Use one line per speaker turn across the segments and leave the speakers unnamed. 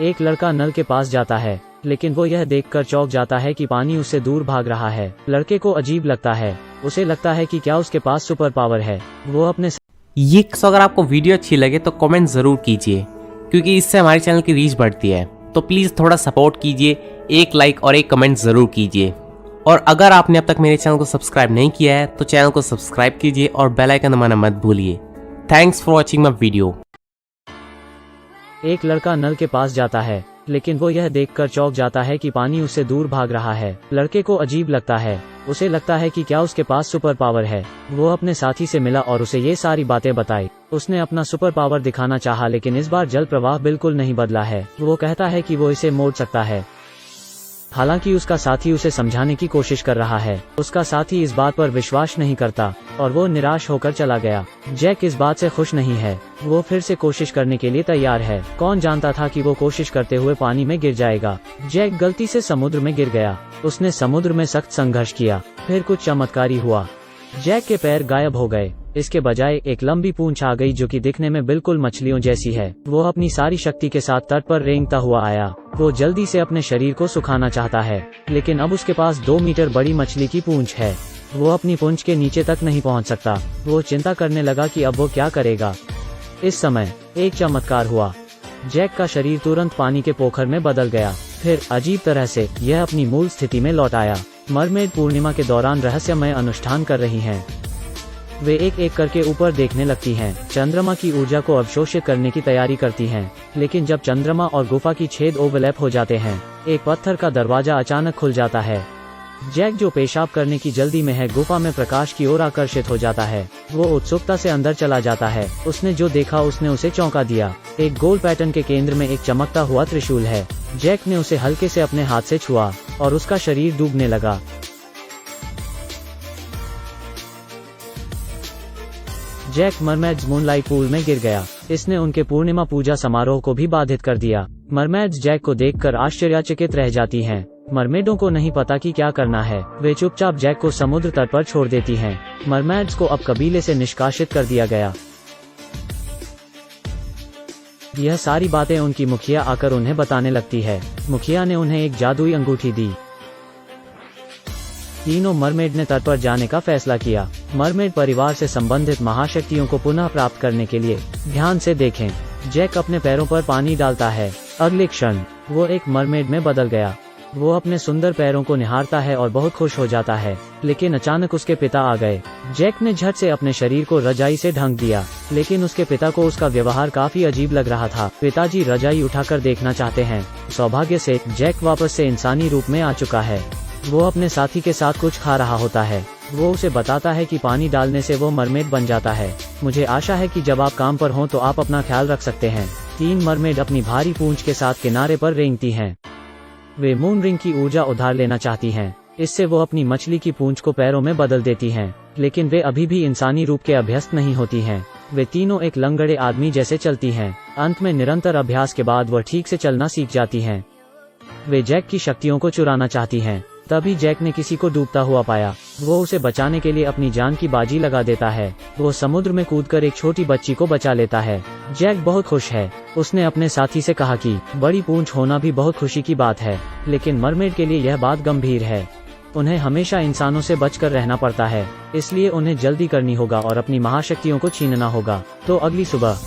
एक लड़का नल के पास जाता है, लेकिन वो यह देखकर चौंक जाता है कि पानी उससे दूर भाग रहा है। लड़के को अजीब लगता है, उसे लगता है कि क्या उसके पास सुपर पावर है। वो अपने
अगर आपको वीडियो अच्छी लगे तो कमेंट जरूर कीजिए, क्योंकि इससे हमारे चैनल की रीच बढ़ती है। तो प्लीज थोड़ा सपोर्ट कीजिए, एक लाइक और एक कमेंट जरूर कीजिए। और अगर आपने अब तक मेरे चैनल को सब्सक्राइब नहीं किया है तो चैनल को सब्सक्राइब कीजिए और बेल आइकन दबाना मत भूलिए। Thanks for watching my video.
एक लड़का नल के पास जाता है, लेकिन वो यह देखकर चौंक जाता है कि पानी उससे दूर भाग रहा है। लड़के को अजीब लगता है, उसे लगता है कि क्या उसके पास सुपर पावर है। वो अपने साथी से मिला और उसे ये सारी बातें बताई। उसने अपना सुपर पावर दिखाना चाहा, लेकिन इस बार जल प्रवाह बिल्कुल नहीं बदला है। वो कहता है कि वो इसे मोड़ सकता है। हालांकि उसका साथी उसे समझाने की कोशिश कर रहा है। उसका साथी इस बात पर विश्वास नहीं करता और वो निराश होकर चला गया। जैक इस बात से खुश नहीं है, वो फिर से कोशिश करने के लिए तैयार है। कौन जानता था कि वो कोशिश करते हुए पानी में गिर जाएगा। जैक गलती से समुद्र में गिर गया। उसने समुद्र में सख्त संघर्ष किया, फिर कुछ चमत्कारी हुआ। जैक के पैर गायब हो गए, इसके बजाय एक लंबी पूंछ आ गई जो कि दिखने में बिल्कुल मछलियों जैसी है। वो अपनी सारी शक्ति के साथ तट पर रेंगता हुआ आया। वो जल्दी से अपने शरीर को सुखाना चाहता है, लेकिन अब उसके पास 2 मीटर बड़ी मछली की पूंछ है। वो अपनी पूंछ के नीचे तक नहीं पहुंच सकता। वो चिंता करने लगा कि अब वो क्या करेगा। इस समय एक चमत्कार हुआ। जैक का शरीर तुरंत पानी के पोखर में बदल गया। फिर अजीब तरह से यह अपनी मूल स्थिति में लौट आया। मरमेड पूर्णिमा के दौरान रहस्यमय अनुष्ठान कर रही हैं। वे एक एक करके ऊपर देखने लगती हैं। चंद्रमा की ऊर्जा को अवशोषित करने की तैयारी करती हैं। लेकिन जब चंद्रमा और गुफा की छेद ओवरलैप हो जाते हैं, एक पत्थर का दरवाजा अचानक खुल जाता है। जैक जो पेशाब करने की जल्दी में है, गुफा में प्रकाश की ओर आकर्षित हो जाता है। वो उत्सुकता से अंदर चला जाता है। उसने जो देखा उसने उसे चौंका दिया। एक गोल पैटर्न के केंद्र में एक चमकता हुआ त्रिशूल है। जैक ने उसे हल्के से अपने हाथ से छुआ और उसका शरीर डूबने लगा। जैक मरमेड्स मूनलाइट पूल में गिर गया। इसने उनके पूर्णिमा पूजा समारोह को भी बाधित कर दिया। मरमेड्स जैक को देखकर आश्चर्यचकित रह जाती हैं। मरमेडों को नहीं पता कि क्या करना है। वे चुपचाप जैक को समुद्र तट पर छोड़ देती हैं। मरमेड्स को अब कबीले से निष्कासित कर दिया गया। यह सारी बातें उनकी मुखिया आकर उन्हें बताने लगती है। मुखिया ने उन्हें एक जादुई अंगूठी दी। तीनों मरमेड ने तट पर जाने का फैसला किया। मरमेड परिवार से संबंधित महाशक्तियों को पुनः प्राप्त करने के लिए ध्यान से देखें। जैक अपने पैरों पर पानी डालता है। अगले क्षण वो एक मरमेड में बदल गया। वो अपने सुंदर पैरों को निहारता है और बहुत खुश हो जाता है। लेकिन अचानक उसके पिता आ गए। जैक ने झट से अपने शरीर को रजाई से ढक दिया, लेकिन उसके पिता को उसका व्यवहार काफी अजीब लग रहा था। पिताजी रजाई उठाकर देखना चाहते हैं। सौभाग्य से जैक वापस से इंसानी रूप में आ चुका है। वो अपने साथी के साथ कुछ खा रहा होता है। वो उसे बताता है कि पानी डालने से वो मरमेड बन जाता है। मुझे आशा है कि जब आप काम पर हों तो आप अपना ख्याल रख सकते हैं। 3 मरमेड अपनी भारी पूंछ के साथ किनारे पर रेंगती हैं। वे मून रिंग की ऊर्जा उधार लेना चाहती हैं। इससे वो अपनी मछली की पूंछ को पैरों में बदल देती हैं, लेकिन वे अभी भी इंसानी रूप के अभ्यस्त नहीं होती हैं। वे तीनों एक लंगड़े आदमी जैसे चलती हैं। अंत में निरंतर अभ्यास के बाद वह ठीक से चलना सीख जाती हैं। वे जैक की शक्तियों को चुराना चाहती हैं। तभी जैक ने किसी को डूबता हुआ पाया। वो उसे बचाने के लिए अपनी जान की बाजी लगा देता है। वो समुद्र में कूदकर एक छोटी बच्ची को बचा लेता है। जैक बहुत खुश है। उसने अपने साथी से कहा कि बड़ी पूंछ होना भी बहुत खुशी की बात है, लेकिन मरमेड के लिए यह बात गंभीर है। उन्हें हमेशा इंसानों से बचकर रहना पड़ता है, इसलिए उन्हें जल्दी करनी होगा और अपनी महाशक्तियों को छीनना होगा। तो अगली सुबह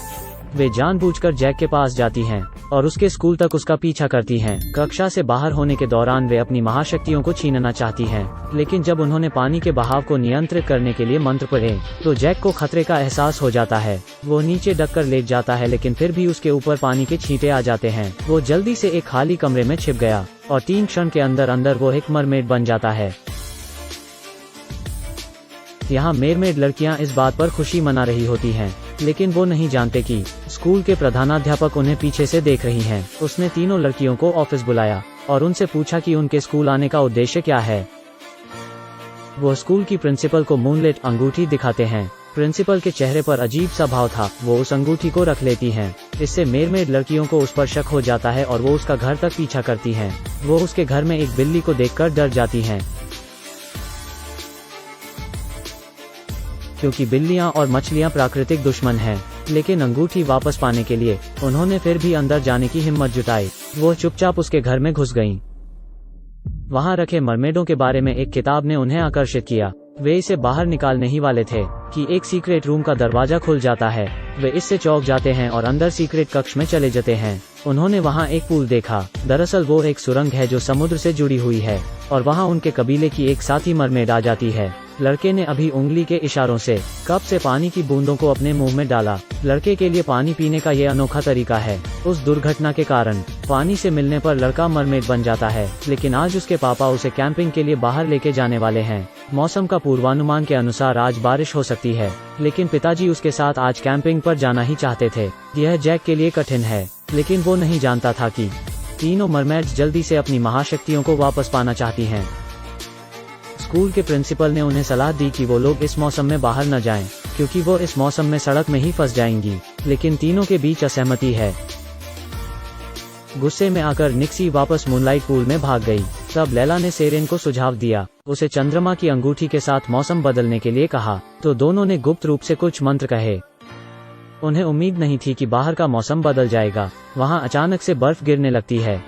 वे जानबूझकर जैक के पास जाती हैं और उसके स्कूल तक उसका पीछा करती हैं। कक्षा से बाहर होने के दौरान वे अपनी महाशक्तियों को छीनना चाहती हैं, लेकिन जब उन्होंने पानी के बहाव को नियंत्रित करने के लिए मंत्र पढ़े तो जैक को खतरे का एहसास हो जाता है। वो नीचे डककर लेट जाता है, लेकिन फिर भी उसके ऊपर पानी के छींटे आ जाते हैं। वो जल्दी से एक खाली कमरे में छिप गया और 3 क्षण के अंदर अंदर वो एक मरमेड बन जाता है। यहाँ मरमेड लड़कियाँ इस बात पर खुशी मना रही होती हैं, लेकिन वो नहीं जानते कि स्कूल के प्रधानाध्यापक उन्हें पीछे से देख रही हैं। उसने तीनों लड़कियों को ऑफिस बुलाया और उनसे पूछा कि उनके स्कूल आने का उद्देश्य क्या है। वो स्कूल की प्रिंसिपल को मूनलाइट अंगूठी दिखाते हैं। प्रिंसिपल के चेहरे पर अजीब सा भाव था। वो उस अंगूठी को रख लेती हैं। इससे मरमेड लड़कियों को उस पर शक हो जाता है और वो उसका घर तक पीछा करती हैं। वो उसके घर में एक बिल्ली को देखकर डर जाती हैं, क्योंकि बिल्लियां और मछलियां प्राकृतिक दुश्मन हैं। लेकिन अंगूठी वापस पाने के लिए उन्होंने फिर भी अंदर जाने की हिम्मत जुटाई। वो चुपचाप उसके घर में घुस गईं। वहां रखे मरमेडों के बारे में एक किताब ने उन्हें आकर्षित किया। वे इसे बाहर निकालने ही वाले थे कि एक सीक्रेट रूम का दरवाजा खुल जाता है। वे इससे चौंक जाते हैं और अंदर सीक्रेट कक्ष में चले जाते हैं। उन्होंने वहां एक पूल देखा। दरअसल वो एक सुरंग है जो समुद्र से जुड़ी हुई है और वहां उनके कबीले की एक साथी मरमेड आ जाती है। लड़के ने अभी उंगली के इशारों से कप से पानी की बूंदों को अपने मुंह में डाला। लड़के के लिए पानी पीने का ये अनोखा तरीका है। उस दुर्घटना के कारण पानी से मिलने पर लड़का मरमेड बन जाता है, लेकिन आज उसके पापा उसे कैंपिंग के लिए बाहर लेके जाने वाले हैं। मौसम का पूर्वानुमान के अनुसार आज बारिश हो सकती है, लेकिन पिताजी उसके साथ आज कैंपिंग पर जाना ही चाहते थे। यह जैक के लिए कठिन है, लेकिन वो नहीं जानता था कि तीनों मरमेड्स जल्दी से अपनी महाशक्तियों को वापस पाना चाहती हैं। स्कूल के प्रिंसिपल ने उन्हें सलाह दी कि वो लोग इस मौसम में बाहर न जाएं, क्योंकि वो इस मौसम में सड़क में ही फंस जाएंगी। लेकिन तीनों के बीच असहमति है। गुस्से में आकर निक्सी वापस मूनलाइट पूल में भाग गई। तब लैला ने सेरेन को सुझाव दिया, उसे चंद्रमा की अंगूठी के साथ मौसम बदलने के लिए कहा, तो दोनों ने गुप्त रूप से कुछ मंत्र कहे। उन्हें उम्मीद नहीं थी कि बाहर का मौसम बदल जाएगा। वहां अचानक से बर्फ गिरने लगती है।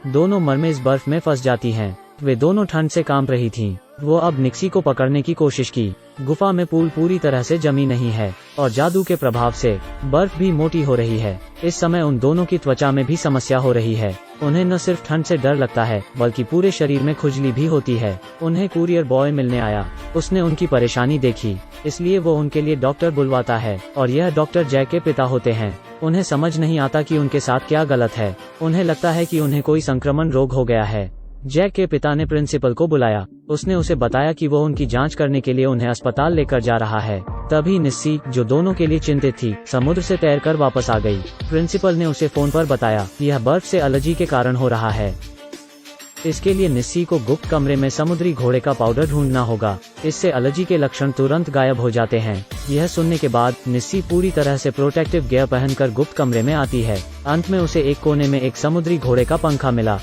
दोनों मरमेड्स बर्फ में फंस जाती हैं। वे दोनों ठंड से कांप रही थीं। वो अब निक्सी को पकड़ने की कोशिश की। गुफा में पूल पूरी तरह से जमी नहीं है और जादू के प्रभाव से बर्फ भी मोटी हो रही है। इस समय उन दोनों की त्वचा में भी समस्या हो रही है। उन्हें न सिर्फ ठंड से डर लगता है, बल्कि पूरे शरीर में खुजली भी होती है। उन्हें कुरियर बॉय मिलने आया। उसने उनकी परेशानी देखी, इसलिए वो उनके लिए डॉक्टर बुलवाता है और यह डॉक्टर जैक के पिता होते हैं। उन्हें समझ नहीं आता कि उनके साथ क्या गलत है। उन्हें लगता है कि उन्हें कोई संक्रमण रोग हो गया है। जैक के पिता ने प्रिंसिपल को बुलाया। उसने उसे बताया कि वो उनकी जांच करने के लिए उन्हें अस्पताल लेकर जा रहा है। तभी निस्सी, जो दोनों के लिए चिंतित थी, समुद्र से तैरकर वापस आ गई। प्रिंसिपल ने उसे फोन पर बताया यह बर्फ से एलर्जी के कारण हो रहा है। इसके लिए निस्सी को गुप्त कमरे में समुद्री घोड़े का पाउडर ढूंढना होगा। इससे एलर्जी के लक्षण तुरंत गायब हो जाते हैं। यह सुनने के बाद निस्सी पूरी तरह से प्रोटेक्टिव गियर पहनकर गुप्त कमरे में आती है। अंत में उसे एक कोने में एक समुद्री घोड़े का पंखा मिला।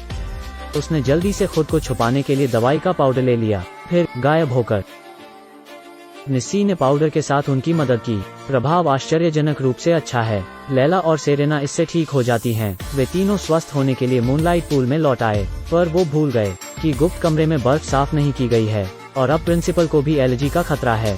उसने जल्दी से खुद को छुपाने के लिए दवाई का पाउडर ले लिया, फिर गायब होकर निस्सी ने पाउडर के साथ उनकी मदद की। प्रभाव आश्चर्यजनक रूप से अच्छा है। लैला और सेरेना इससे ठीक हो जाती हैं। वे तीनों स्वस्थ होने के लिए मूनलाइट पूल में लौट आए, पर वो भूल गए कि गुप्त कमरे में बर्फ साफ नहीं की गई है और अब प्रिंसिपल को भी एलर्जी का खतरा है।